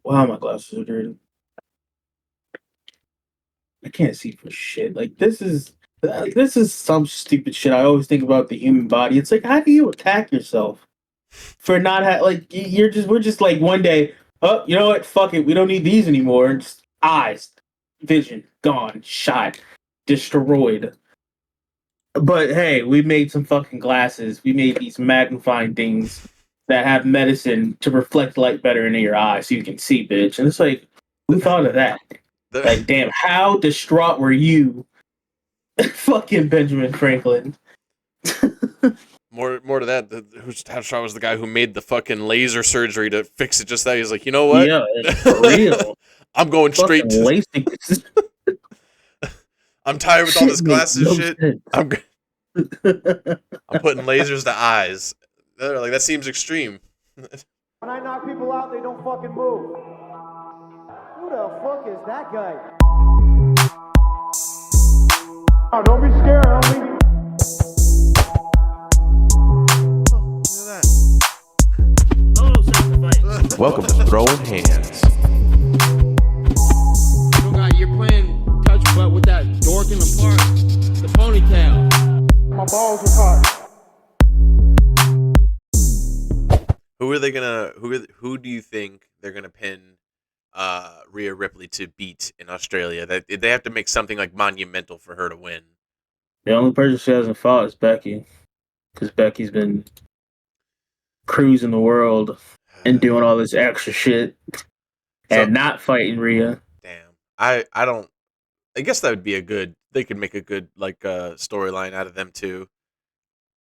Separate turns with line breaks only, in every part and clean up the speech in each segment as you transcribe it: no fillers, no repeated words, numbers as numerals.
Wow, my glasses are dirty. I can't see for shit. Like this is some stupid shit. I always think about the human body. It's like, how do you attack yourself for not like you're just we're just like one day. Oh, you know what? Fuck it. We don't need these anymore. Just eyes, vision gone, shot, destroyed. But hey, we made some fucking glasses. We made these magnifying things that have medicine to reflect light better into your eyes so you can see, bitch. And it's like, who thought of that? Like, damn, how distraught were you, fucking Benjamin Franklin?
More to that, how distraught was the guy who made the fucking laser surgery to fix it just that? He's like, you know what?
Yeah, for real.
I'm going straight to...
LASIK.
I'm tired with all this glasses
no
shit. I'm putting lasers to eyes. They're like, that seems extreme.
When I knock people out, they don't fucking move. Who the fuck is that guy? Oh, don't be scared, homie.
Welcome to Throwing Hands.
You're playing touch butt with that dork in the park, the ponytail.
My balls are hot.
Who are they gonna? Who do you think they're gonna pin Rhea Ripley to beat in Australia? That they have to make something like monumental for her to win.
The only person she hasn't fought is Becky, because Becky's been cruising the world and doing all this extra shit and not fighting Rhea.
Damn, I don't. I guess that would be a good. They could make a good like storyline out of them too.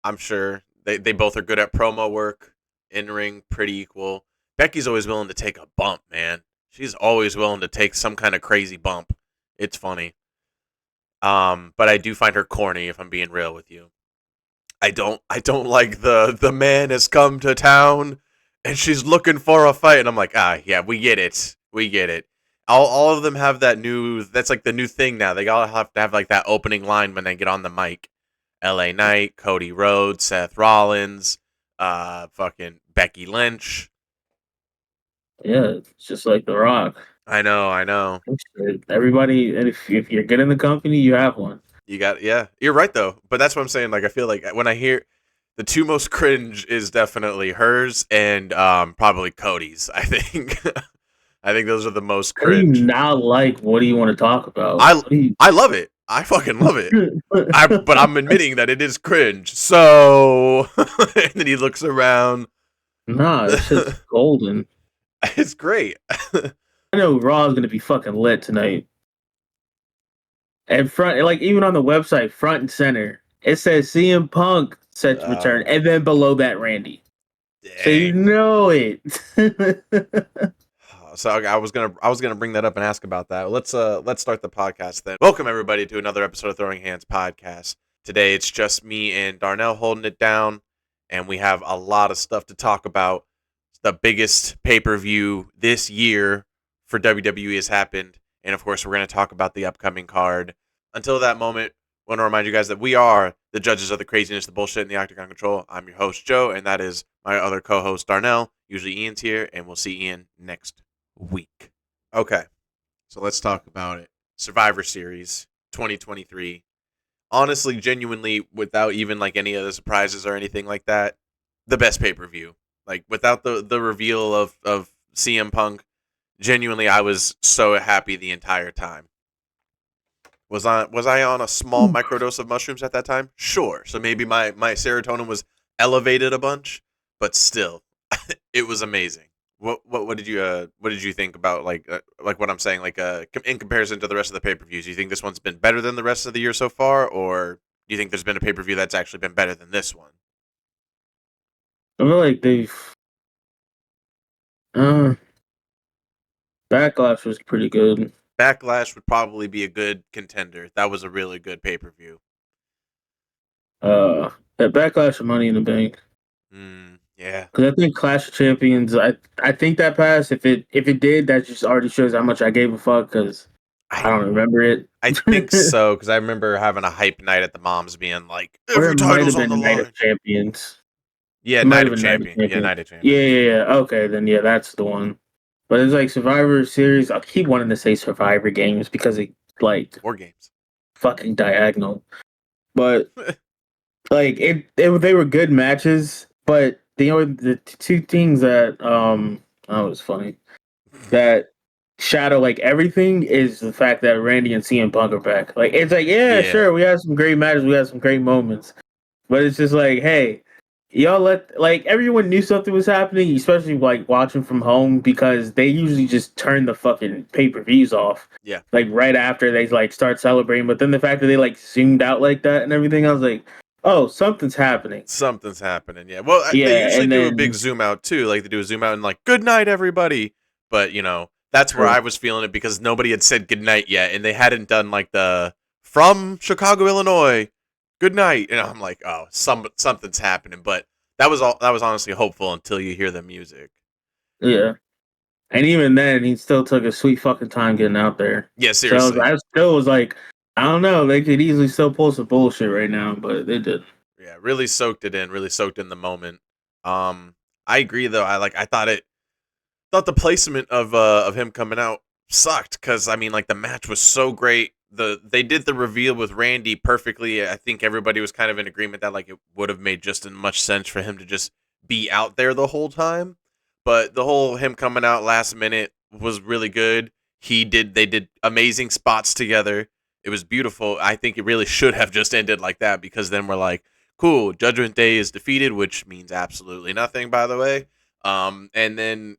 I'm sure they both are good at promo work, in ring pretty equal. Becky's always willing to take a bump, man. She's always willing to take some kind of crazy bump. It's funny. But I do find her corny if I'm being real with you. I don't like the man has come to town and she's looking for a fight, and I'm like, yeah, we get it. All of them have that's like the new thing now. They all have to have like that opening line when they get on the mic. LA Knight, Cody Rhodes, Seth Rollins, fucking Becky Lynch.
Yeah, it's just like The Rock.
I know.
Everybody, and if you're good in the company, you have one.
Yeah, you're right though. But that's what I'm saying. Like, I feel like when I hear the two most cringe is definitely hers and probably Cody's. I think. I think those are the most cringe.
What do you not like? What do you want to talk about?
I love it. I fucking love it. But I'm admitting that it is cringe. So, and then he looks around.
Nah, it's just golden.
It's great.
I know Raw's gonna be fucking lit tonight. And front, like even on the website, front and center, it says CM Punk set to return, and then below that, Randy. Dang. So you know it.
So I was gonna bring that up and ask about that. Let's start the podcast then. Welcome everybody to another episode of Throwing Hands podcast. Today it's just me and Darnell holding it down, and we have a lot of stuff to talk about. The biggest pay-per-view this year for WWE has happened, and of course we're going to talk about the upcoming card. Until that moment, I want to remind you guys that we are the judges of the craziness, the bullshit, and the Octagon control. I'm your host, Joe, and that is my other co-host, Darnell. Usually Ian's here, and we'll see Ian next week. Okay, so let's talk about it. Survivor Series 2023. Honestly, genuinely, without even like any of the surprises or anything like that, the best pay-per-view. Like, without the reveal of CM Punk, genuinely, I was so happy the entire time. Was I on a small microdose of mushrooms at that time? Sure. So maybe my serotonin was elevated a bunch, but still, it was amazing. What did you think about like what I'm saying, like in comparison to the rest of the pay-per-views? Do you think this one's been better than the rest of the year so far, or do you think there's been a pay-per-view that's actually been better than this one?
I feel like they've Backlash was pretty good.
Backlash would probably be a good contender. That was a really good pay-per-view.
That Backlash of Money in the Bank.
Yeah.
Because I think Clash of Champions, I think that passed. If it did, that just already shows how much I gave a fuck, because I don't remember it.
I think so, because I remember having a hype night at the Mom's being like,
every title's on the line. Night of Champions.
Yeah, Night of Champions. Yeah, Night of Champions.
Yeah. Okay, then yeah, that's the one. But it's like Survivor Series. I keep wanting to say Survivor Games because it like
War games.
fucking diagonal. But like they were good matches. But the two things that that was funny that shadow like everything is the fact that Randy and CM Punk are back. Like it's like
Yeah.
sure, we had some great matches, we had some great moments, but it's just like hey. Y'all let like everyone knew something was happening, especially like watching from home because they usually just turn the fucking pay-per-views off.
Yeah.
Like right after they like start celebrating, but then the fact that they like zoomed out like that and everything, I was like, oh, something's happening.
Something's happening. Yeah. Well,
Yeah,
they usually
and
do a
then-
big zoom out too. Like they do a zoom out and like good night everybody. But that's where
True.
I was feeling it because nobody had said good night yet, and they hadn't done like the from Chicago, Illinois, good night. And I'm like, oh, something's happening. But that was honestly hopeful until you hear the music.
Yeah. And even then, he still took a sweet fucking time getting out there.
Yeah,
So
seriously.
I still was like, I don't know, they could easily still pull some bullshit right now, but they did.
Yeah, really soaked it in. Really soaked in the moment. I agree though. I thought the placement of him coming out sucked because I mean like the match was so great. They did the reveal with Randy perfectly. I think everybody was kind of in agreement that like it would have made just as much sense for him to just be out there the whole time. But the whole him coming out last minute was really good. They did amazing spots together. It was beautiful. I think it really should have just ended like that because then we're like, cool, Judgment Day is defeated, which means absolutely nothing, by the way. And then,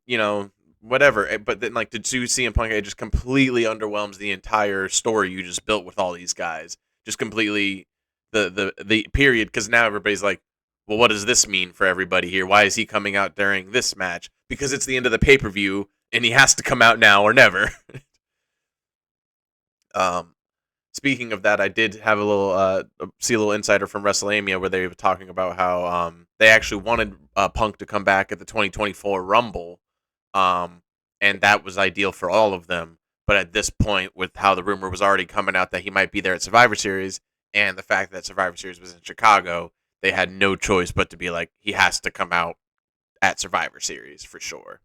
whatever. But then, like, did CM Punk, it just completely underwhelms the entire story you just built with all these guys. Just completely the period, because now everybody's like, well, what does this mean for everybody here? Why is he coming out during this match? Because it's the end of the pay-per-view, and he has to come out now or never. Speaking of that, I did have a little see a little insider from WrestleMania where they were talking about how they actually wanted Punk to come back at the 2024 Rumble, and that was ideal for all of them. But at this point, with how the rumor was already coming out that he might be there at Survivor Series, and the fact that Survivor Series was in Chicago, they had no choice but to be like, he has to come out at Survivor Series for sure.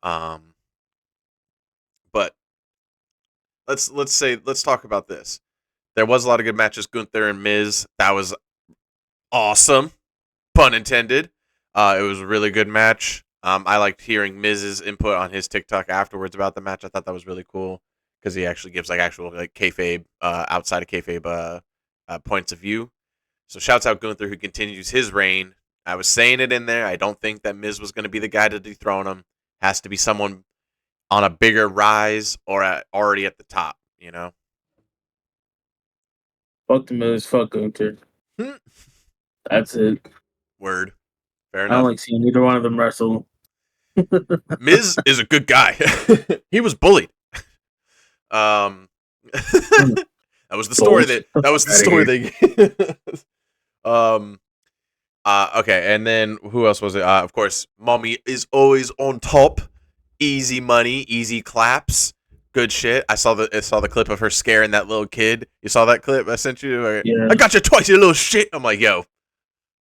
But let's talk about this. There was a lot of good matches. Gunther and Miz, that was awesome, pun intended. It was a really good match. I liked hearing Miz's input on his TikTok afterwards about the match. I thought that was really cool because he actually gives like actual like kayfabe, outside of kayfabe points of view. So shouts out Gunther, who continues his reign. I was saying it in there. I don't think that Miz was going to be the guy to dethrone him. Has to be someone on a bigger rise or already at the top,
Fuck the Miz, fuck Gunther. That's it.
Word. Fair
I don't
enough.
like seeing either one of them wrestle.
Miz is a good guy. He was bullied. That was the story that was the story they okay, and then who else was it? Of course, Mommy is always on top. Easy money, easy claps. Good shit. I saw the clip of her scaring that little kid. You saw that clip I sent you?
Yeah.
I got you twice, you little shit. I'm like, yo,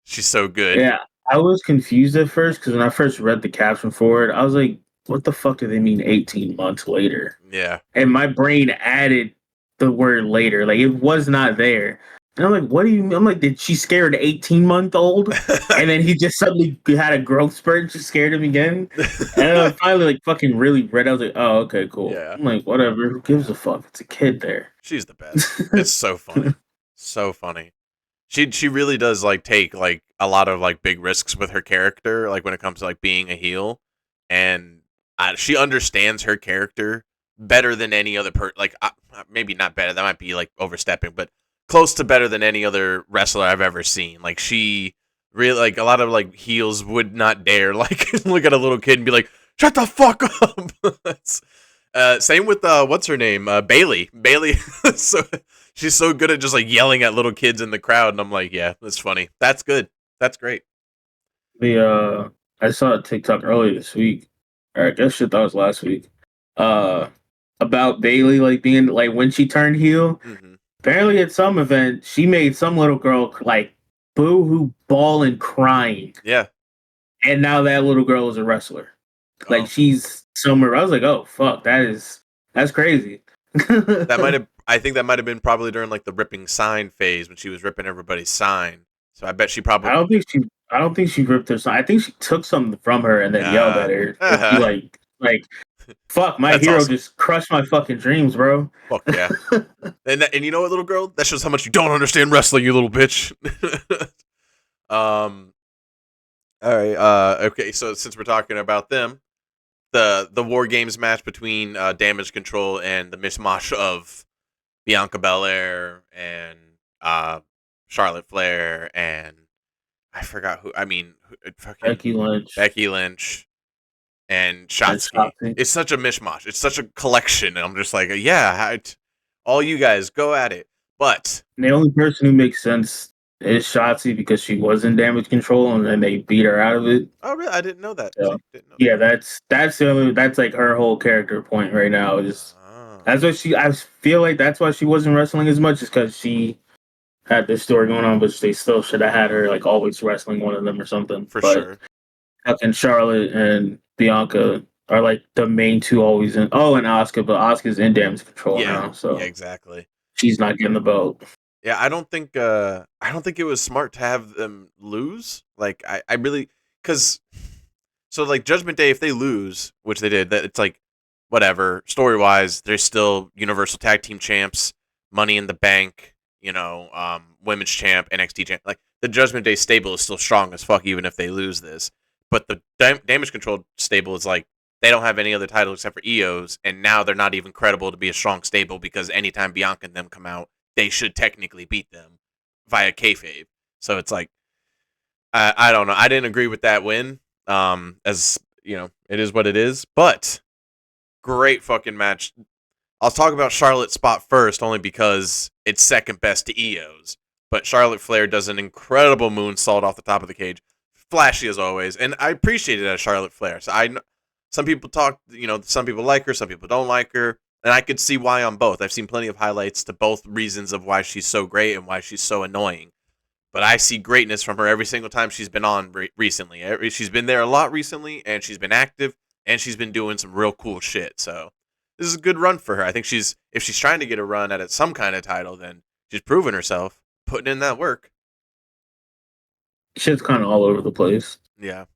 she's so good.
Yeah, I was confused at first because when I first read the caption for it, I was like, what the fuck do they mean 18 months later?
Yeah.
And my brain added the word later. Like, it was not there. And I'm like, what do you mean? I'm like, did she scare an 18-month-old? And then he just suddenly had a growth spurt and she scared him again. And then I finally, like, fucking really read. I was like, oh, okay, cool.
Yeah.
I'm like, whatever. Who gives a fuck? It's a kid there.
She's the best. It's so funny. So funny. She really does like take like a lot of like big risks with her character, like when it comes to like being a heel, and she understands her character better than any other maybe not better, that might be like overstepping, but close to better than any other wrestler I've ever seen. Like she really, like a lot of like heels would not dare like look at a little kid and be like, shut the fuck up. Same with what's her name, Bailey. So she's so good at just like yelling at little kids in the crowd, and I'm like, yeah, that's funny. That's good. That's great.
I saw a TikTok earlier this week, or I guess shit that was last week. About Bailey like being like when she turned heel.
Mm-hmm.
Apparently at some event, she made some little girl like boo-hoo bawling crying.
Yeah.
And now that little girl is a wrestler. Like she's somewhere. I was like, oh fuck, that's crazy.
I think that might have been probably during like the ripping sign phase when she was ripping everybody's sign. So I bet she probably.
I don't think she ripped her sign. I think she took something from her and then yelled at her. And she like, fuck, my
That's
hero
awesome.
just crushed my fucking dreams, bro.
Fuck yeah. And you know what, little girl? That shows how much you don't understand wrestling, you little bitch. All right. Okay. So since we're talking about them, the War Games match between Damage Control and the mishmash of Bianca Belair and Charlotte Flair and I forgot who. I mean, fucking Becky Lynch and Shotzi. It's such a mishmash. It's such a collection, and I'm just like, yeah, all you guys go at it. But
the only person who makes sense is Shotzi because she was in Damage Control and then they beat her out of it.
Oh, really? I didn't know that.
So, yeah, that's like her whole character point right now. That's what I feel like that's why she wasn't wrestling as much, is because she had this story going on, but they still should have had her like always wrestling one of them or something.
For sure.
Fucking Charlotte and Bianca are like the main two always in. Oh, and Asuka, but Asuka's in Damage Control now, so
yeah, exactly.
She's not getting the belt.
Yeah, I don't think it was smart to have them lose. Like I really, because so like Judgment Day, if they lose, which they did, that it's like whatever. Story wise, they're still Universal Tag Team champs, Money in the Bank, Women's champ, NXT champ. Like the Judgment Day stable is still strong as fuck, even if they lose this. But the Damage Control stable is like they don't have any other title except for EOS, and now they're not even credible to be a strong stable because anytime Bianca and them come out, they should technically beat them via kayfabe. So it's like, I don't know. I didn't agree with that win. As you know, it is what it is. But great fucking match. I'll talk about Charlotte's spot first, only because it's second best to EOS. But Charlotte Flair does an incredible moonsault off the top of the cage, flashy as always, and I appreciate it as Charlotte Flair. So some people talk, some people like her, some people don't like her. And I could see why on both. I've seen plenty of highlights to both reasons of why she's so great and why she's so annoying. But I see greatness from her every single time she's been on recently. She's been there a lot recently, and she's been active, and she's been doing some real cool shit. So this is a good run for her. I think if she's trying to get a run at some kind of title, then she's proven herself, putting in that work.
Shit's kind of all over the place.
Yeah.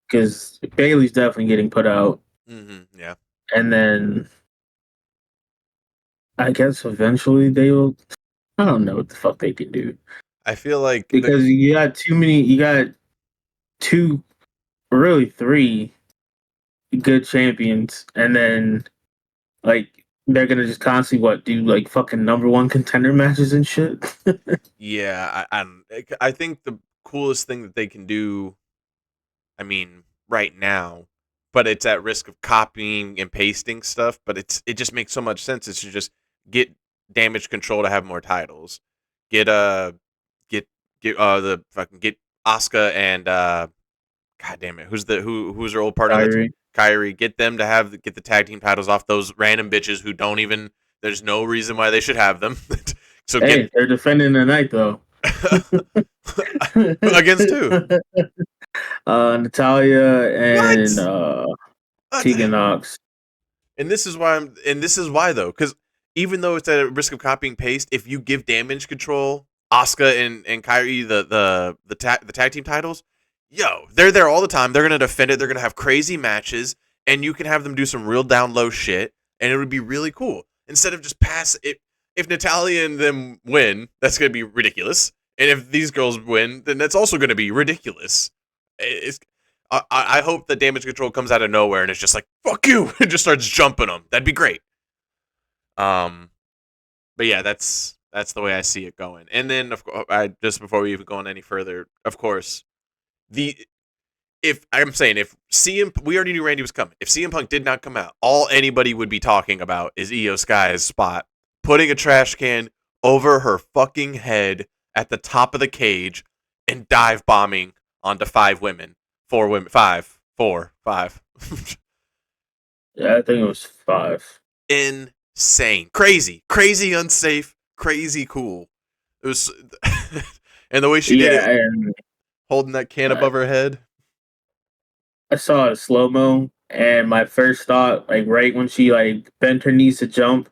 Because Bayley's definitely getting put out.
Mm-hmm. Yeah.
And then I guess eventually they will. I don't know what the fuck they can do.
I feel like
because you got two, really three good champions, and then like they're gonna just constantly do like fucking number one contender matches and shit.
Yeah, I think the coolest thing that they can do, I mean, right now, but it's at risk of copying and pasting stuff, but it just makes so much sense. It's to just get Damage Control to have more titles. Get Asuka and god damn it, who's her old partner? Kyrie. Get them to get the tag team titles off those random bitches who don't even. There's no reason why they should have them. So
they're defending the night though.
Against who?
Natalia and Tegan Knox.
And this is why though, because even though it's at a risk of copying paste, if you give Damage Control, Asuka and Kyrie the tag team titles, they're there all the time. They're gonna defend it. They're gonna have crazy matches, and you can have them do some real down low shit, and it would be really cool. Instead of just pass it. If Natalia and them win, that's gonna be ridiculous. And if these girls win, then that's also gonna be ridiculous. I hope that Damage Control comes out of nowhere and it's just like, fuck you, and just starts jumping them. That'd be great. But yeah, that's the way I see it going. And then, of course, just before we even go on any further, of course, if we already knew Randy was coming. If CM Punk did not come out, all anybody would be talking about is Io Sky's spot, putting a trash can over her fucking head at the top of the cage and dive bombing onto 4 women. 4, 5.
Yeah, I think it was 5.
Insane. Crazy, unsafe, crazy cool. It was, and the way she did it, holding that can above her head.
I saw it slow-mo, and my first thought, like right when she like bent her knees to jump,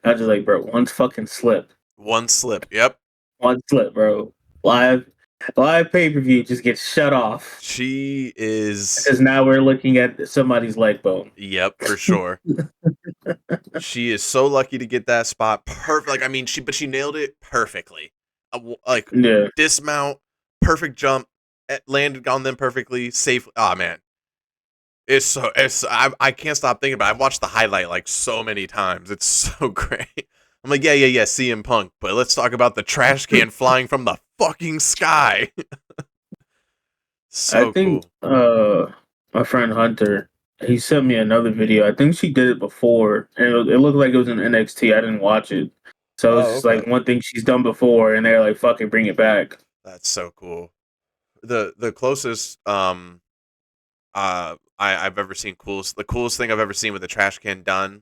I was just like, bro, one fucking slip,
One slip. Yep.
one slip, bro. Live, live pay per view just gets shut off
She is.
because now we're looking at somebody's leg bone.
Yep, for sure. She is so lucky to get that spot perfect. Like, I mean, she nailed it perfectly. Like,
Yeah,
dismount, perfect jump, landed on them perfectly, safe. Oh man, I can't stop thinking about it. I've watched the highlight like so many times. It's so great. I'm like, yeah, CM Punk, but let's talk about the trash can flying from the fucking sky.
I
So
think
cool.
my friend Hunter, he sent me another video. I think she did it before, and it looked like it was in NXT. I didn't watch it, so it's
Oh,
just
okay.
like one thing she's done before, and they're like, "Fuck it, bring it back."
That's so cool. The closest I've ever seen the coolest thing I've ever seen with a trash can done.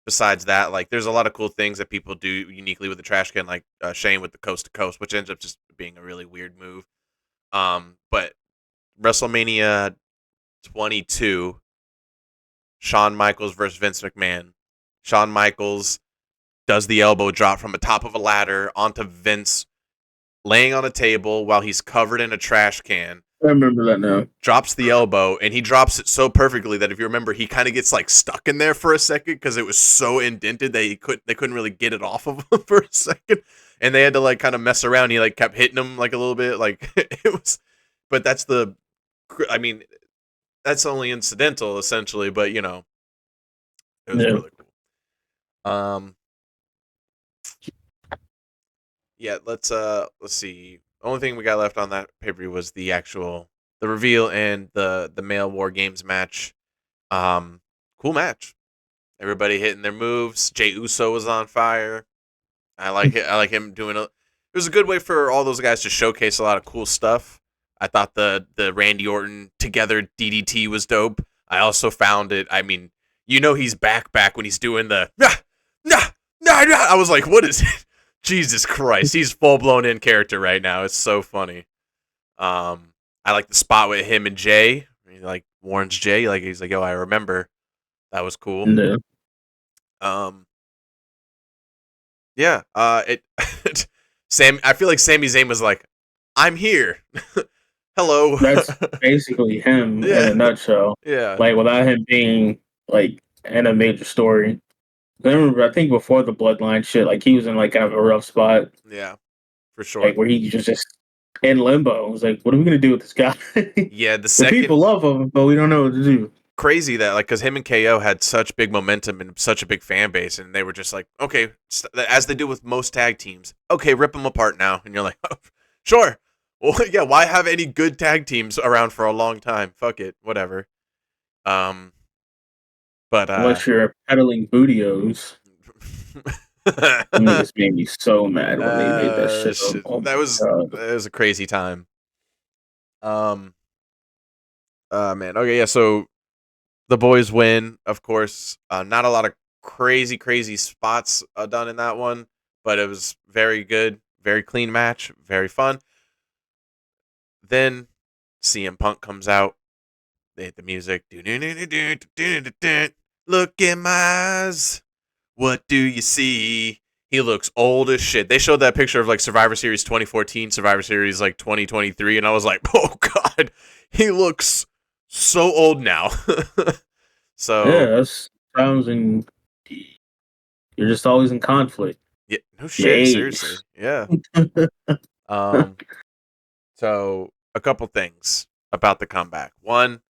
Besides that, like there's a lot of cool things that people do uniquely with the trash can, like Shane with the coast to coast, which ends up just being a really weird move. But WrestleMania 22, Shawn Michaels versus Vince McMahon. Shawn Michaels does the elbow drop from the top of a ladder onto Vince, laying on a table while he's covered in a trash can.
I remember that now.
Drops the elbow, and he drops it so perfectly that if you remember, he kind of gets like stuck in there for a second because it was so indented that they couldn't really get it off of him for a second, and they had to like kind of mess around. He like kept hitting him like a little bit, like it was. But I mean, that's only incidental essentially, but you know, it was
Yeah,
really cool. Yeah, let's see. Only thing we got left on that pay-per-view was the reveal and the male War Games match. Cool match. Everybody hitting their moves. Jey Uso was on fire. I like it. I like him doing it. It was a good way for all those guys to showcase a lot of cool stuff. I thought the Randy Orton together DDT was dope. I also found it. I mean, you know he's back when he's doing the nah. I was like, what is it? Jesus Christ, he's full blown in character right now. It's so funny. I like the spot with him and Jay. He like warns Jay, like he's like, "Yo, I remember." That was cool.
yeah.
Um, yeah. It Sam. I feel like Sami Zayn was like, "I'm here. Hello."
That's basically him in
Yeah,
a nutshell.
yeah,
Like without him being like in a major story. I remember, I think before the Bloodline shit, like he was in like kind of a rough spot,
yeah, for sure.
like where he was just in limbo. I was like, what are we gonna do with this guy?
Yeah, the
The
second
people love him, but we don't know what to do.
crazy that like because him and KO had such big momentum and such a big fan base, and they were just like, okay, as they do with most tag teams, okay, rip them apart now, and you're like, oh, sure, well, yeah, why have any good tag teams around for a long time? Fuck it, whatever. Um, but
Unless you're peddling bootios. Them niggas made me so mad when they made that shit up.
shit,
Oh
that
my
was
god.
a crazy time. Um, man, okay, yeah, so the boys win, of course. Not a lot of crazy spots done in that one, but it was very good, very clean match, very fun. Then CM Punk comes out. They hit the music. Look in my eyes. What do you see? He looks old as shit. They showed that picture of like Survivor Series 2014, Survivor Series like 2023, and I was like, oh god, he looks so old now.
Yeah,
So
that's times and you're just always in conflict.
yeah, no
You
shit, seriously.
age.
Yeah. So a couple things about the comeback. One,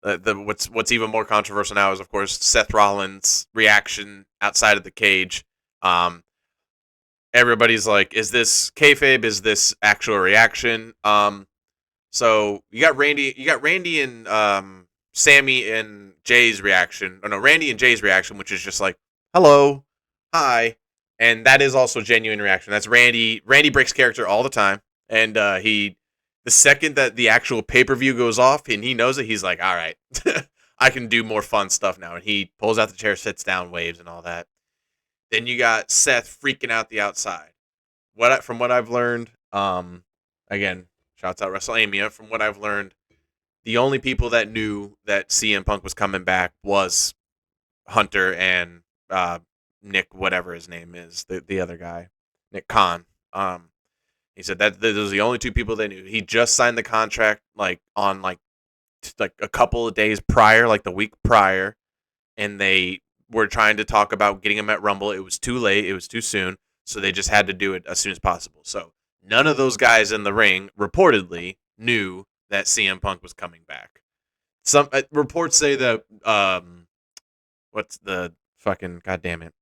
what's even more controversial now is of course Seth Rollins' reaction outside of the cage. Um, Everybody's like, is this kayfabe? Is this actual reaction? So you got Randy and Sammy and Jay's reaction. Or no, Randy and Jay's reaction, which is just like, hello, hi, and that is also genuine reaction. That's Randy. Randy breaks character all the time, and the second that the actual pay per view goes off and he knows it, he's like, all right, I can do more fun stuff now, and he pulls out the chair, sits down, waves, and all that. Then you got Seth freaking out the outside. From what I've learned, again, shouts out WrestleMania. From what I've learned, The only people that knew that CM Punk was coming back was Hunter and Nick, whatever his name is, the other guy, Nick Khan. He said that those are the only two people they knew. He just signed the contract on a couple of days prior, like the week prior, and they were trying to talk about getting him at Rumble. It was too late. It was too soon. So they just had to do it as soon as possible. So none of those guys in the ring reportedly knew that CM Punk was coming back. Some reports say that what's the fucking goddamn it?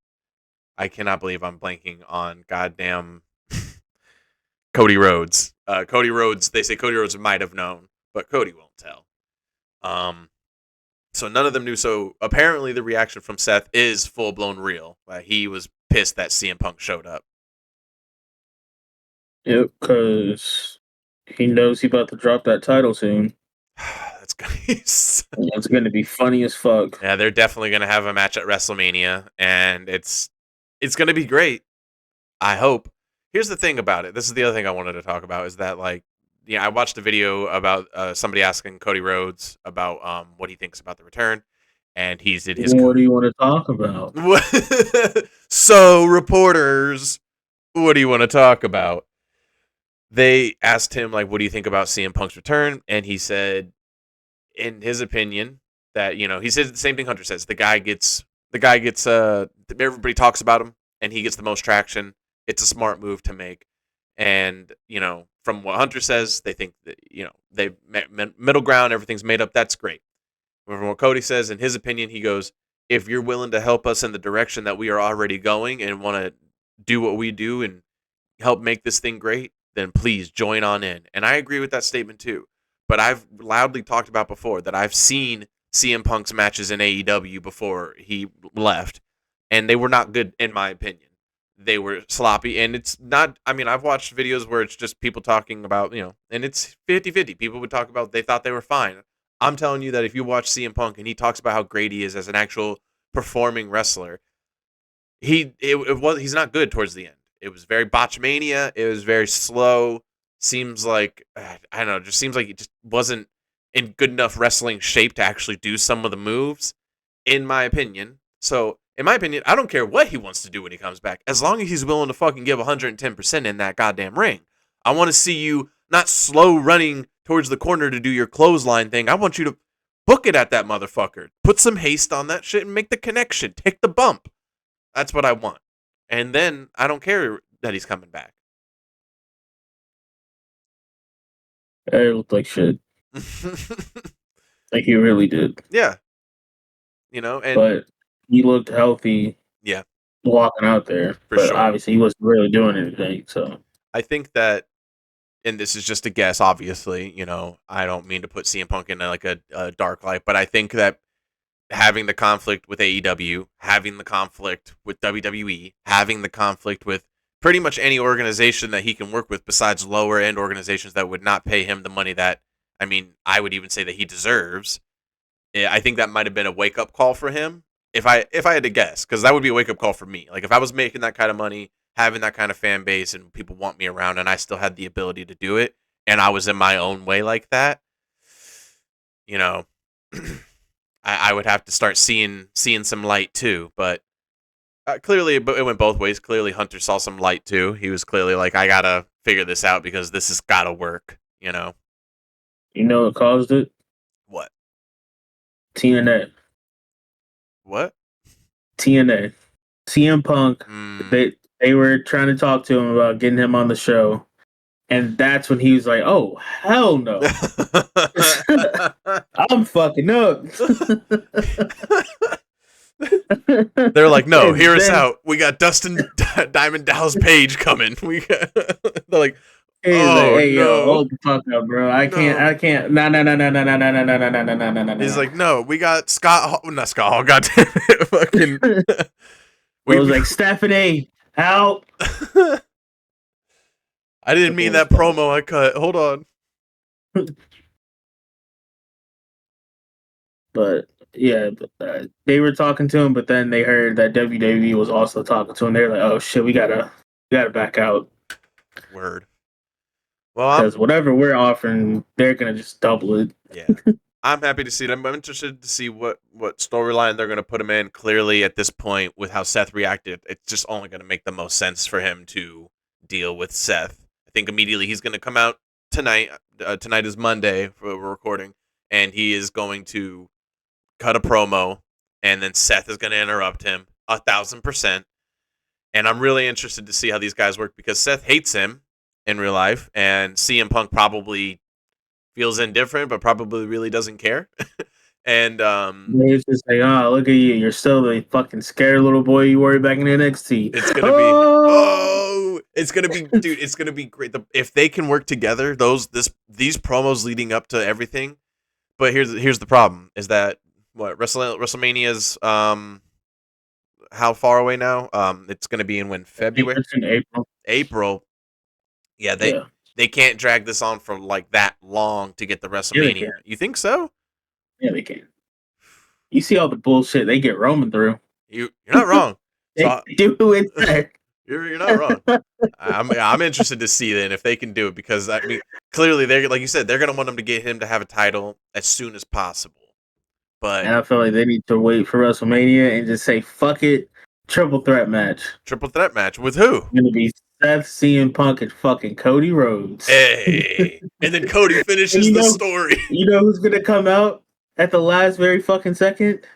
I cannot believe I'm blanking on goddamn Cody Rhodes. Cody Rhodes. They say Cody Rhodes might have known, but Cody won't tell. So none of them knew. So apparently the reaction from Seth is full blown real. He was pissed that CM Punk showed up.
Yep, because he knows he about to drop that title soon.
That's gonna be
It's going to be funny as fuck.
Yeah, they're definitely gonna have a match at WrestleMania, and it's gonna be great. I hope. Here's the thing about it. This is the other thing I wanted to talk about is that I watched a video about somebody asking Cody Rhodes about what he thinks about the return, and he did his.
What do you want to talk about?
So reporters, what do you want to talk about? They asked him what do you think about CM Punk's return, and he said, in his opinion, that he said the same thing Hunter says. The guy gets everybody talks about him, and he gets the most traction. It's a smart move to make, and from what Hunter says, they think that they middle ground, everything's made up. That's great. But from what Cody says, in his opinion, he goes, if you're willing to help us in the direction that we are already going and want to do what we do and help make this thing great, then please join on in. And I agree with that statement too. But I've loudly talked about before that I've seen CM Punk's matches in AEW before he left, and they were not good in my opinion. They were sloppy, and it's not, I've watched videos where it's just people talking about, and it's 50-50. People would talk about they thought they were fine. I'm telling you that if you watch CM Punk and he talks about how great he is as an actual performing wrestler, he's not good towards the end. It was very botchmania. It was very slow. Seems like, I don't know, just seems like he just wasn't in good enough wrestling shape to actually do some of the moves, in my opinion. So, in my opinion, I don't care what he wants to do when he comes back, as long as he's willing to fucking give 110% in that goddamn ring. I want to see you not slow running towards the corner to do your clothesline thing. I want you to book it at that motherfucker. Put some haste on that shit and make the connection. Take the bump. That's what I want. And then I don't care that he's coming back.
It looked like shit. Like he really did.
Yeah.
But he looked healthy.
Yeah.
Walking out there. But
sure.
Obviously he wasn't really doing anything. So
I think that, and this is just a guess, obviously, I don't mean to put CM Punk in a dark light, but I think that having the conflict with AEW, having the conflict with WWE, having the conflict with pretty much any organization that he can work with besides lower end organizations that would not pay him the money that, I would even say that he deserves. I think that might have been a wake up call for him. If I had to guess, because that would be a wake up call for me. Like if I was making that kind of money, having that kind of fan base and people want me around and I still had the ability to do it and I was in my own way like that, I would have to start seeing some light too. But clearly it went both ways. Clearly Hunter saw some light too. He was clearly like, I gotta figure this out because this has gotta work,
You know what caused it?
What?
TNA.
What?
TNA. CM Punk. They were trying to talk to him about getting him on the show. And that's when he was like, oh, hell no. I'm fucking up.
They're like, no, hear us out. We got Dustin Diamond Dallas Page coming. They're like,
hey,
no.
yo, hold the fuck up, bro. I can't. No.
He's like, no, we got Scott Hall. Not Scott Hall, goddamn it. Fucking.
I was like, Stephanie, help.
I didn't mean that promo I cut. Hold on.
But yeah, they were talking to him, but then they heard that WWE was also talking to him. They're like, "Oh shit, we gotta back out."
Word. Well,
because whatever we're offering, they're gonna just double it.
yeah. I'm happy to see it. I'm interested to see what storyline they're going to put him in. Clearly, at this point, with how Seth reacted, it's just only going to make the most sense for him to deal with Seth. I think immediately he's going to come out tonight. Tonight is Monday, we're recording, and he is going to cut a promo, and then Seth is going to interrupt him 1,000%. And I'm really interested to see how these guys work because Seth hates him in real life, and CM Punk probably feels indifferent, but probably really doesn't care. And
It's just like, oh, look at you. You're still the fucking scared little boy you were back in NXT.
it's gonna be it's gonna be, dude. It's gonna be great. If they can work together, these promos leading up to everything. But here's the problem: is that WrestleMania's how far away now? It's gonna be in February,
It's in April.
April. Yeah, they can't drag this on for like that long to get the WrestleMania.
can.
You think so?
Yeah, they can. You see all the bullshit they get roaming through.
You're not wrong.
They
So,
do it.
you're not wrong. I'm interested to see then if they can do it because I mean clearly they're like you said they're gonna want him to get him to have a title as soon as possible. But
And I feel like they need to wait for WrestleMania and just say, fuck it, triple threat match.
triple threat match with who?
It's gonna be Seth, CM Punk, and fucking Cody Rhodes.
Hey, and then Cody finishes the story.
You know who's gonna come out at the last very fucking second?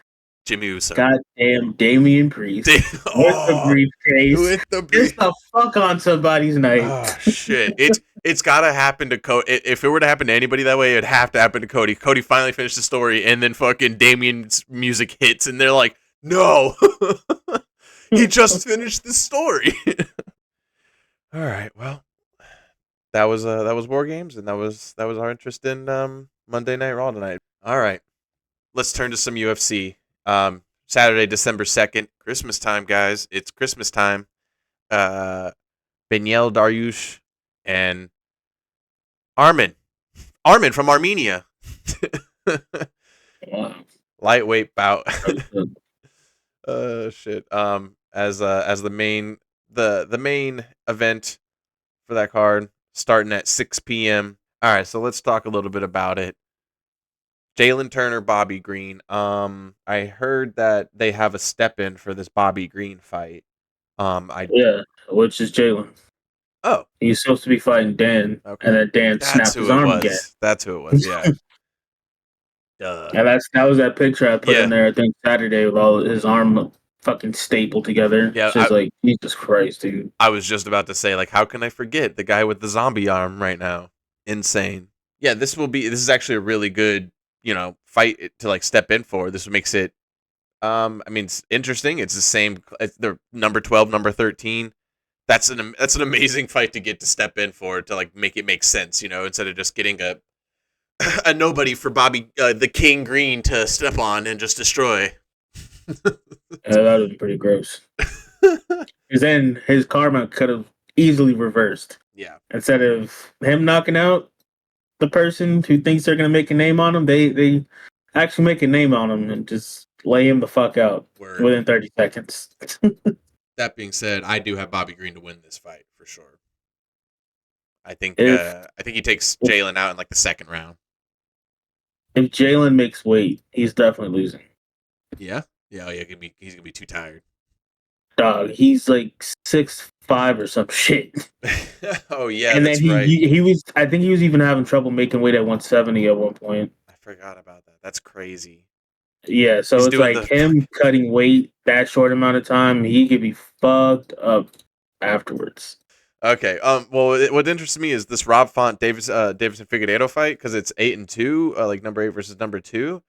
Jimmy Uso.
Goddamn Damian Priest. With the briefcase.
With the
Just the fuck on somebody's night.
Oh shit! It's gotta happen to Cody. If it were to happen to anybody that way, it'd have to happen to Cody. Cody finally finished the story, and then fucking Damian's music hits, and they're like, "No, he just finished the story." All right, well, that was War Games, and that was our interest in Monday Night Raw tonight. All right, let's turn to some UFC. Saturday, December 2nd, Christmas time, guys. It's Christmas time. Benyel Dariush and Armin from Armenia.
Wow.
Lightweight bout. Shit. As the main event for that card, starting at 6 p.m. All right, so let's talk a little bit about it. Jalen Turner, Bobby Green. I heard that they have a step in for this Bobby Green fight.
Yeah, which is Jalen.
Oh,
he's supposed to be fighting Dan,
okay.
and then Dan snapped his arm again.
That's who it was. Yeah.
And that was that picture I put in there. I think Saturday with all his arm fucking stapled together.
Yeah,
it's just like Jesus Christ, dude.
I was just about to say, like, how can I forget the guy with the zombie arm right now? Insane. Yeah, this is actually a really good, fight to like step in for. This makes it, I mean, it's interesting. It's the same. They're number 12, number 13. That's an amazing fight to get to step in for, to like make it make sense, instead of just getting a nobody for Bobby the King Green to step on and just destroy.
Yeah, that would be pretty gross. Because then his karma could have easily reversed.
Yeah.
Instead of him knocking out the person who thinks they're gonna make a name on him, they actually make a name on him and just lay him the fuck out within 30 seconds.
That being said, I do have Bobby Green to win this fight for sure. I think he takes Jalen out in like the second round.
If Jalen makes weight, he's definitely losing.
Yeah, he's gonna be too tired.
Dog, he's like 6'5" or some shit.
Oh yeah,
and
that's
then
right.
He was. I think he was even having trouble making weight at 170 at one point.
I forgot about that. That's crazy.
Yeah, so it's like him cutting weight that short amount of time, he could be fucked up afterwards.
Okay. Well, what interests me is this Rob Font Davidson Figueiredo fight because it's 8-2, like number 8 versus number 2.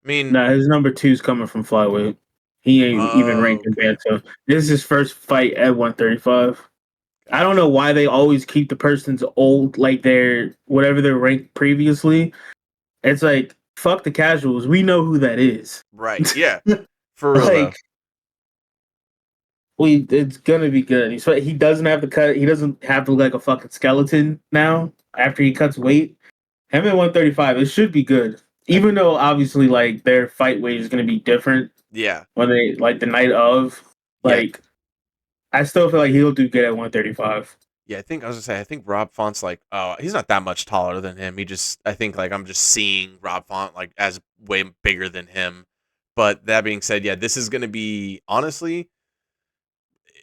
I mean,
nah, his number 2's coming from flyweight. He ain't even ranked in banter. This is his first fight at 135. I don't know why they always keep the person's old, like their whatever they're ranked previously. It's like, fuck the casuals. We know who that is.
Right. Yeah. For real.
It's gonna be good. He doesn't have to cut. He doesn't have to look like a fucking skeleton now after he cuts weight. Him at 135, it should be good. Even though obviously like their fight weight is gonna be different.
Yeah.
When they like the night of, like, I still feel like he'll do good at 135.
Yeah, I think Rob Font's like, oh, he's not that much taller than him. I think like I'm just seeing Rob Font like as way bigger than him. But that being said, yeah, this is gonna be honestly,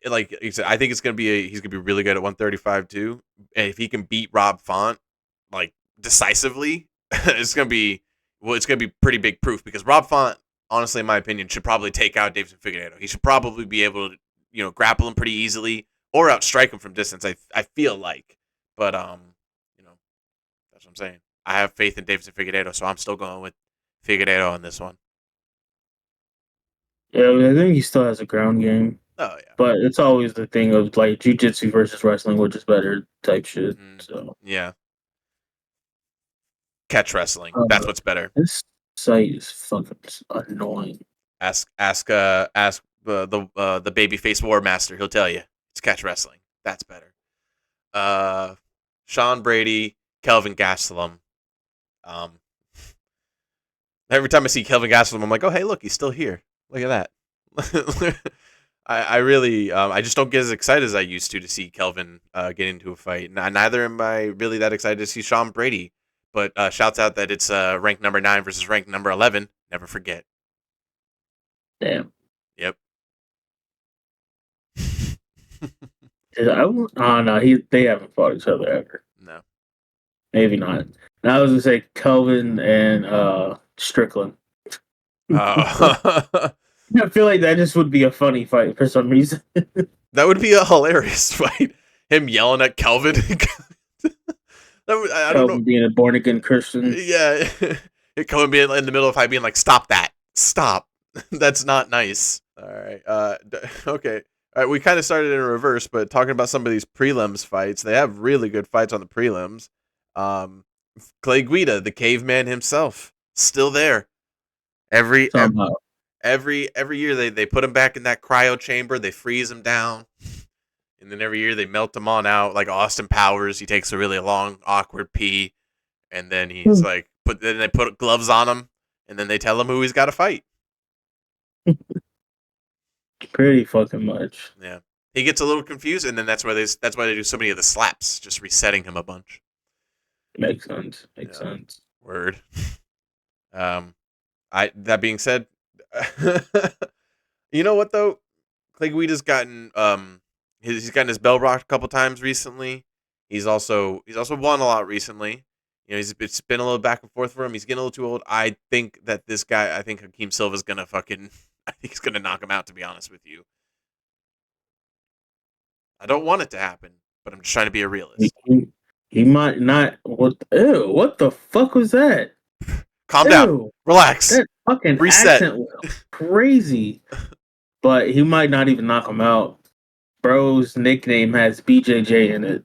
like you said, I think he's gonna be really good at 135 too. And if he can beat Rob Font like decisively, it's gonna be pretty big proof because Rob Font, honestly, in my opinion, should probably take out Davidson Figueiredo. He should probably be able to, grapple him pretty easily or outstrike him from distance. I feel like, but you know, that's what I'm saying. I have faith in Davidson Figueiredo, so I'm still going with Figueiredo on this one.
Yeah, I think he still has a ground game.
Oh yeah,
But it's always the thing of like jujitsu versus wrestling, which is better type shit. So
yeah. Catch wrestling.
uh,
That's what's better.
this site is fucking annoying.
Ask the babyface war master. He'll tell you it's catch wrestling. That's better. Sean Brady, Kelvin Gastelum. Every time I see Kelvin Gastelum, I'm like, oh hey, look, he's still here. Look at that. I really I just don't get as excited as I used to see Kelvin get into a fight. Neither am I really that excited to see Sean Brady. But shouts out that it's ranked number 9 versus ranked number 11. Never forget.
Damn.
Yep.
Oh no, they haven't fought each other ever.
No.
Maybe not. Now I was gonna say Kelvin and Strickland.
Uh,
I feel like that just would be a funny fight for some reason.
that would be a hilarious fight. Him yelling at Kelvin. I don't know.
Being a born again Christian.
Yeah. Kelvin being in the middle of fight being like, stop that. Stop. That's not nice. All right. Okay. All right. We kind of started in reverse, but talking about some of these prelims fights, they have really good fights on the prelims. Clay Guida, the caveman himself, still there. Every year they put him back in that cryo chamber, they freeze him down, and then every year they melt him on out like Austin Powers. He takes a really long, awkward pee, and then he's like, then they put gloves on him, and then they tell him who he's got to fight.
Pretty fucking much.
Yeah, he gets a little confused, and then that's why they do so many of the slaps, just resetting him a bunch.
Makes sense. Makes sense.
Word. That being said, you know what though? Clay Guida's gotten he's gotten his bell rocked a couple times recently. He's also won a lot recently. It's been a little back and forth for him. He's getting a little too old. I think that this guy, I think Hakeem Silva's gonna I think he's gonna knock him out, to be honest with you. I don't want it to happen, but I'm just trying to be a realist.
He might not. What the fuck was that?
Calm down. Relax.
That fucking
Reset.
accent was crazy. But he might not even knock him out. Bro's nickname has BJJ in it.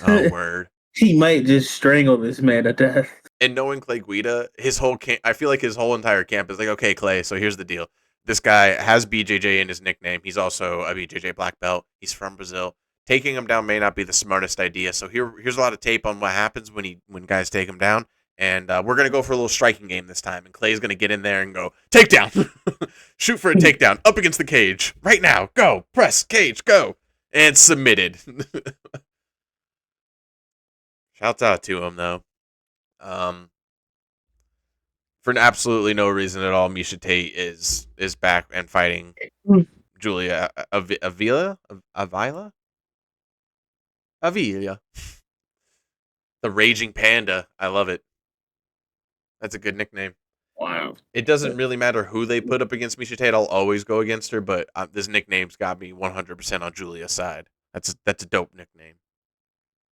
Oh, word.
He might just strangle this man to death.
And knowing Clay Guida, his whole camp, I feel like his whole entire camp is like, okay, Clay, so here's the deal. This guy has BJJ in his nickname. He's also a BJJ black belt. He's from Brazil. Taking him down may not be the smartest idea. So here's a lot of tape on what happens when guys take him down. And we're going to go for a little striking game this time. And Clay's going to get in there and go, takedown. Shoot for a takedown. Up against the cage. Right now. Go. Press. Cage. Go. And submitted. Shouts out to him, though. For absolutely no reason at all, Miesha Tate is back and fighting Julia Avila. The Raging Panda. I love it. That's a good nickname.
Wow.
It doesn't really matter who they put up against Miesha Tate. I'll always go against her, but this nickname's got me 100% on Julia's side. That's a dope nickname.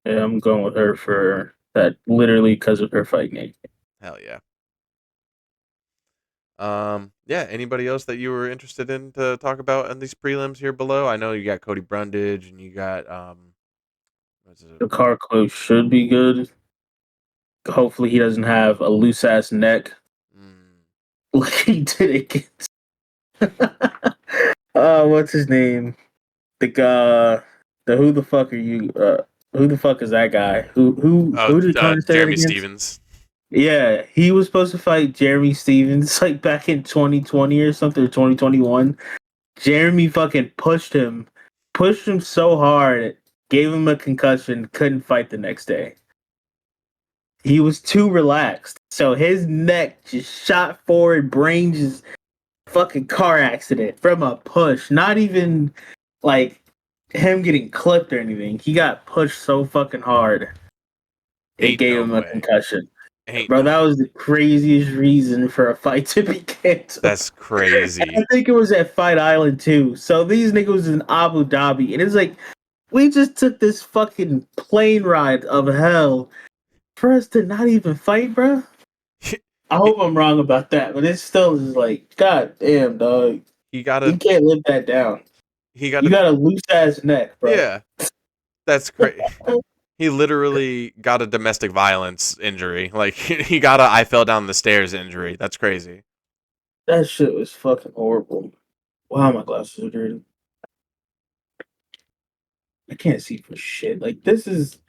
Yeah, I'm going with her for that literally because of her fight name.
Hell yeah. Yeah, anybody else that you were interested in to talk about in these prelims here below? I know you got Cody Brundage and you got
The car close should be good. Hopefully he doesn't have a loose ass neck like he did against what's his name? The guy who the fuck are you who the fuck is that guy? Who did
Jeremy Stevens.
Yeah, he was supposed to fight Jeremy Stevens like back in 2020 or something, or 2021. Jeremy fucking pushed him so hard gave him a concussion, couldn't fight the next day. He was too relaxed. So his neck just shot forward, brain just fucking car accident from a push. Not even like him getting clipped or anything. He got pushed so fucking hard. It
Ain't
gave
no
him a
way.
concussion.
Ain't
Bro,
no
that
way.
was the craziest reason for a fight to be canceled.
That's crazy.
I think it was at Fight Island too. So these niggas was in Abu Dhabi, and it's like we just took this fucking plane ride of hell for us to not even fight, bro. I hope I'm wrong about that, but it still is like, god damn, dog.
He
You
gotta.
can't live that down.
He
You
gotta.
got a loose ass neck, bro.
Yeah, that's great. He literally got a domestic violence injury. Like he got a I fell down the stairs injury. That's crazy.
That shit was fucking horrible. Wow, my glasses are dirty. I can't see for shit. Like this is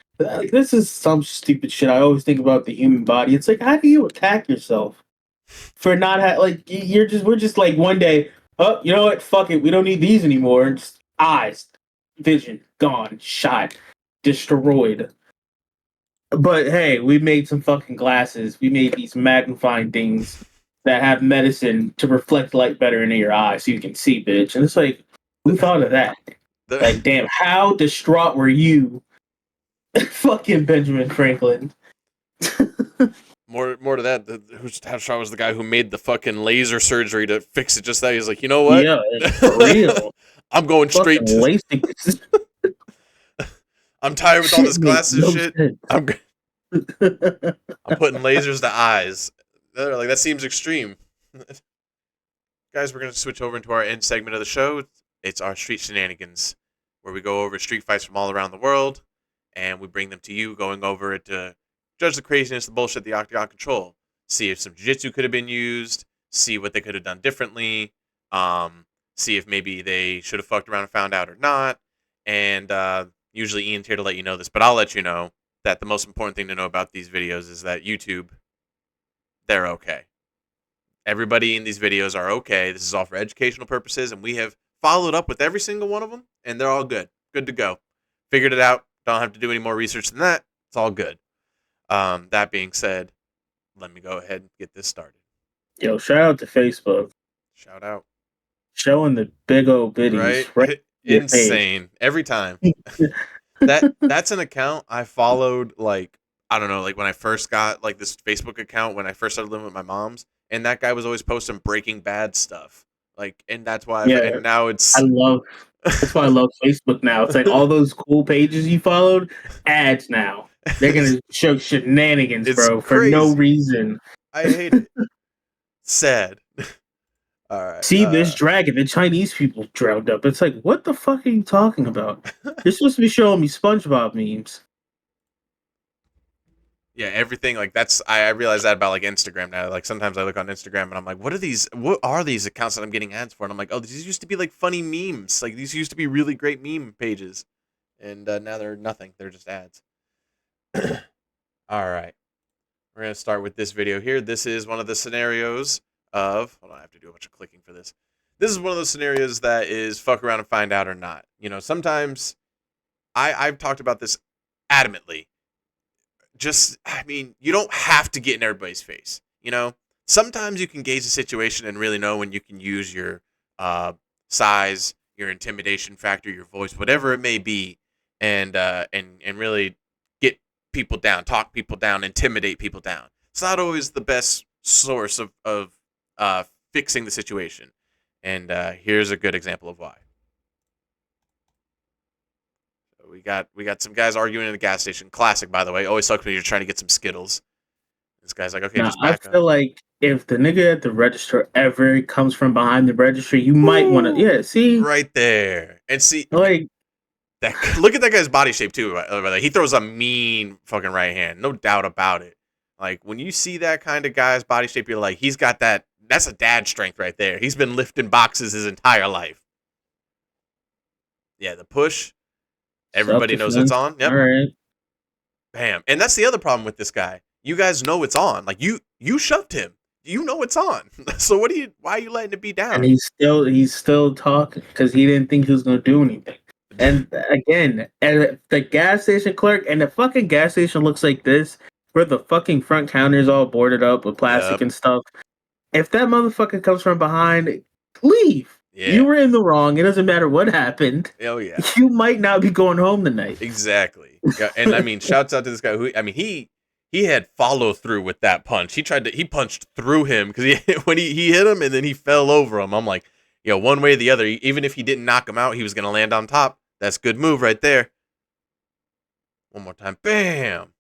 some stupid shit. I always think about the human body. It's like, how do you attack yourself for not we're just like one day, oh, you know what? Fuck it, we don't need these anymore. And just eyes, vision gone, shot, destroyed. But hey, we made some fucking glasses. We made these magnifying things that have medicine to reflect light better into your eyes so you can see, bitch. And it's like, who thought of that? Like, damn, how distraught were you, fucking Benjamin Franklin?
More to that, how strong was the guy who made the fucking laser surgery to fix it just that? He's like, you know what?
Yeah, for real.
I'm going straight to.
LASIK.
I'm tired with all this
Shit makes
glasses
no
shit.
sense.
I'm putting lasers to eyes. They're like, that seems extreme. Guys, we're gonna switch over into our end segment of the show. It's our street shenanigans, where we go over street fights from all around the world, and we bring them to you, going over it to judge the craziness, the bullshit, the Octagon control. See if some jiu-jitsu could have been used. See what they could have done differently. See if maybe they should have fucked around and found out or not. And usually Ian's here to let you know this, but I'll let you know that the most important thing to know about these videos is that YouTube, they're okay. Everybody in these videos are okay. This is all for educational purposes, and we have followed up with every single one of them, and they're all good. Good to go. Figured it out. Don't have to do any more research than that. It's all good. That being said, let me go ahead and get this started.
Yo, shout out to Facebook.
Shout out.
Showing the big old biddies.
Right? Insane. Every time. That's an account I followed, like, I don't know, like when I first got like this Facebook account when I first started living with my mom's, and that guy was always posting Breaking Bad stuff. Like, and that's why and now it's
That's why I love Facebook now. It's like all those cool pages you followed, ads now. They're gonna show shenanigans, bro, for no reason.
I hate it. Sad. All right.
See this dragon, the Chinese people drowned up. It's like, what the fuck are you talking about? You're supposed to be showing me SpongeBob memes.
Yeah, everything like that's I realize that about like Instagram now. Like sometimes I look on Instagram and I'm like, what are these accounts that I'm getting ads for? And I'm like, oh, these used to be like funny memes. Like these used to be really great meme pages. And now they're nothing. They're just ads. All right. We're going to start with this video here. This is one of the scenarios of, hold on, I have to do a bunch of clicking for this. This is one of those scenarios that is fuck around and find out or not. You know, sometimes I've talked about this adamantly. I mean, you don't have to get in everybody's face. You know, sometimes you can gauge the situation and really know when you can use your size, your intimidation factor, your voice, whatever it may be, and really get people down, talk people down, intimidate people down. It's not always the best source of fixing the situation. And here's a good example of why. We got some guys arguing in a gas station. Classic, by the way. Always sucks when you're trying to get some Skittles. This guy's like, okay, just back up.
I feel like if the nigga at the register ever comes from behind the register, you might want to, see?
Right there. And see,
like,
look at that guy's body shape, too. He throws a mean fucking right hand. No doubt about it. Like, when you see that kind of guy's body shape, you're like, he's got that. That's a dad strength right there. He's been lifting boxes his entire life. Yeah, the push. Everybody knows it's on. Yep.
All right.
Bam. And that's the other problem with this guy. You guys know it's on. Like you shoved him. You know it's on. So why are you letting it be down?
And he's still talking because he didn't think he was gonna do anything. And again, and the gas station clerk, and the fucking gas station looks like this, where the fucking front counter is all boarded up with plastic
Yep.
and stuff. If that motherfucker comes from behind, leave.
Yeah.
You were in the wrong. It doesn't matter what happened.
Oh yeah.
You might not be going home tonight.
Exactly. Yeah, and I mean, shouts out to this guy who, I mean, he had follow through with that punch. He punched through him because when he hit him and then he fell over him. I'm like, one way or the other, even if he didn't knock him out, he was gonna land on top. That's a good move right there. One more time, bam,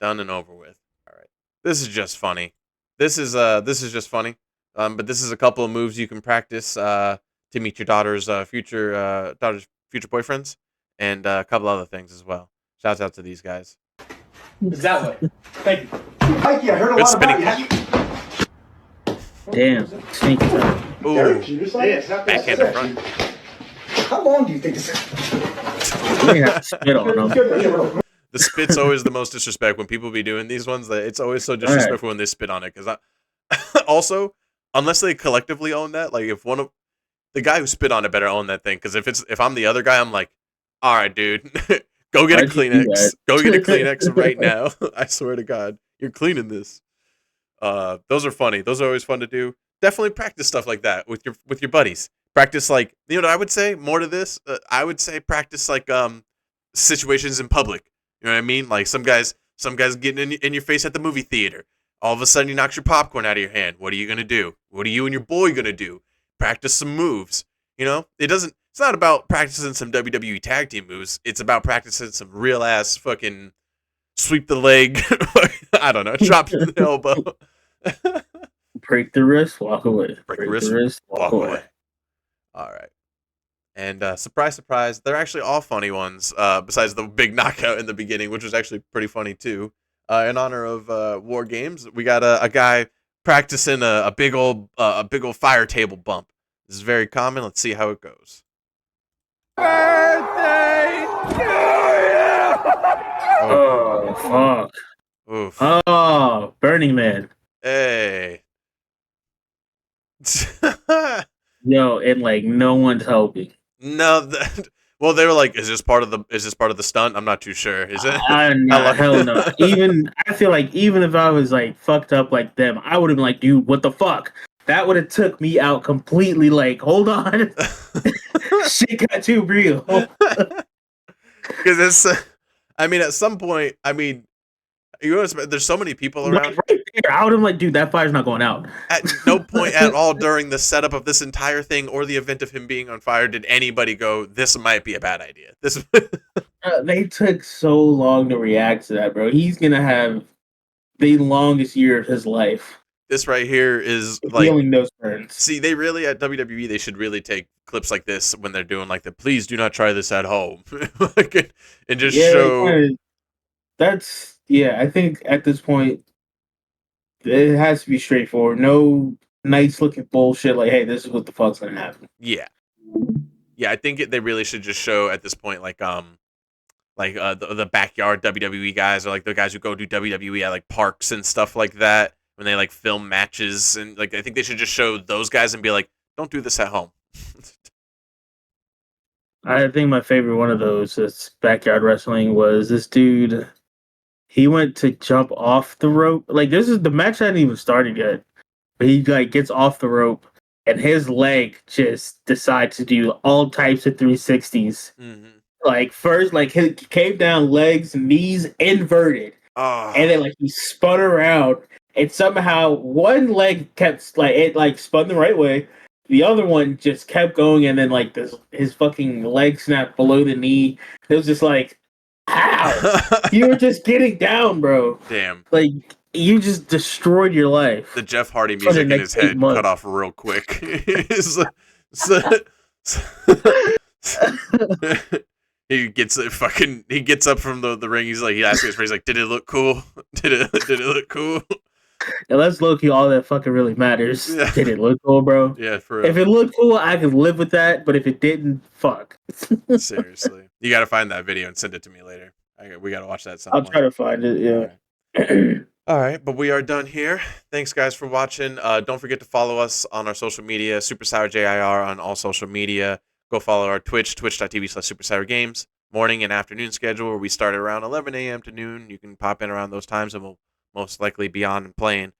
done and over with. All right, this is just funny. This is just funny. But this is a couple of moves you can practice to meet your daughter's future boyfriends, and a couple other things as well. Shouts out to these guys.
It's that way. Thank you.
Mikey, I heard a
Good
lot
spinning
about you.
Damn, sneaky time.
Ooh,
Derek, you decided?
backhand in front.
How long do you think this is?
You may have to spit on him.
The spit's always the most disrespect when people be doing these ones. It's always so disrespectful when they spit on it. Because also, unless they collectively own that, like if one of the guy who spit on it better own that thing. Because if I'm the other guy, I'm like, all right, dude, go get a
Why'd you do
Kleenex.
that?
Go get a Kleenex right now. I swear to God, you're cleaning this. Those are funny. Those are always fun to do. Definitely practice stuff like that with your buddies. Practice like what I would say more to this. I would say practice like situations in public. You know what I mean? Like some guys getting in your face at the movie theater. All of a sudden, you knock your popcorn out of your hand. What are you gonna do? What are you and your boy gonna do? Practice some moves. It's not about practicing some WWE tag team moves. It's about practicing some real ass fucking sweep the leg. I don't know. Drop the elbow.
Break the wrist, walk away.
Break the wrist, walk away. All right. And surprise, surprise, they're actually all funny ones, besides the big knockout in the beginning, which was actually pretty funny too. In honor of War Games, we got a guy practicing a big old fire table bump. This is very common. Let's see how it goes.
Birthday to you!
Oh, fuck.
Oof.
Oh, Burning Man.
Hey.
Yo, and like no one's helping.
No, well, they were like, "Is this part of the stunt?" I'm not too sure. Is it?
Hell no. I feel like even if I was like fucked up like them, I would have been like, dude, what the fuck? That would have took me out completely. Like, hold on, shit got too real.
Because it's, I mean, at some point, I mean, there's so many people around.
Like, right there, I would have like, dude, that fire's not going out.
At no point at all during the setup of this entire thing or the event of him being on fire did anybody go, "This might be a bad idea." This.
They took so long to react to that, bro. He's gonna have the longest year of his life.
This right here is like
Feeling those burns.
See, they really at WWE they should really take clips like this when they're doing like the "please do not try this at home," like, and just show.
I think at this point it has to be straightforward. No nice looking bullshit like, hey, this is what the fuck's gonna happen.
Yeah, I think they really should just show at this point like the backyard WWE guys or like the guys who go do WWE at like parks and stuff like that when they like film matches, and like I think they should just show those guys and be like, don't do this at home.
I think my favorite one of those that's backyard wrestling was this dude. He went to jump off the rope. Like the match hadn't even started yet. But he like gets off the rope and his leg just decides to do all types of 360s.
Mm-hmm.
Like first, like he came down, legs, knees inverted.
Oh.
And then like he spun around and somehow one leg kept like it like spun the right way. The other one just kept going and then like his fucking leg snapped below the knee. It was just like, how? You were just getting down, bro.
Damn.
Like you just destroyed your life.
The Jeff Hardy music in his head cut off real quick. He gets up from the ring. He's like, he asks his friend, he's like, did it look cool? Did it look cool?
Yeah, that's low key all that fucking really matters.
Yeah.
Did it look cool, bro?
Yeah, for real.
If it looked cool, I could live with that. But if it didn't, fuck.
Seriously, you got to find that video and send it to me later. We got to watch that.
I'll try to find it. Yeah.
All right, but we are done here. Thanks, guys, for watching. Don't forget to follow us on our social media, SuperSour JIR on all social media. Go follow our Twitch, twitch.tv/SuperSour Games. Morning and afternoon schedule where we start around 11 a.m. to noon. You can pop in around those times and we'll most likely be on and playing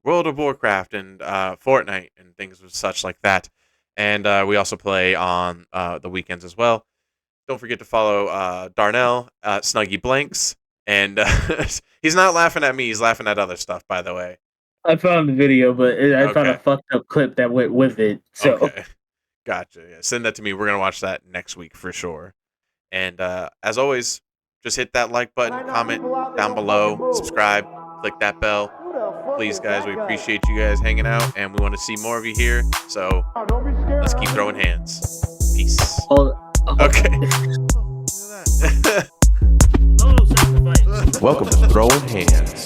World of Warcraft and Fortnite and things such like that. And we also play on the weekends as well. Don't forget to follow Darnell, Snuggy Blanks. And he's not laughing at me. He's laughing at other stuff, by the way.
I found the video, but I found a fucked up clip that went with it. So.
Okay. Gotcha. Yeah, send that to me. We're going to watch that next week for sure. And as always, just hit that like button, comment down below, subscribe, click that bell. Please, guys, we appreciate you guys hanging out, and we want to see more of you here. So let's keep throwing hands. Peace. Okay.
Welcome to Throwing Hands.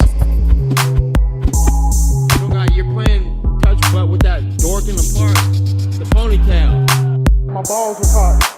You got you're playing touch butt with that dork in the park, the ponytail.
My balls was hot.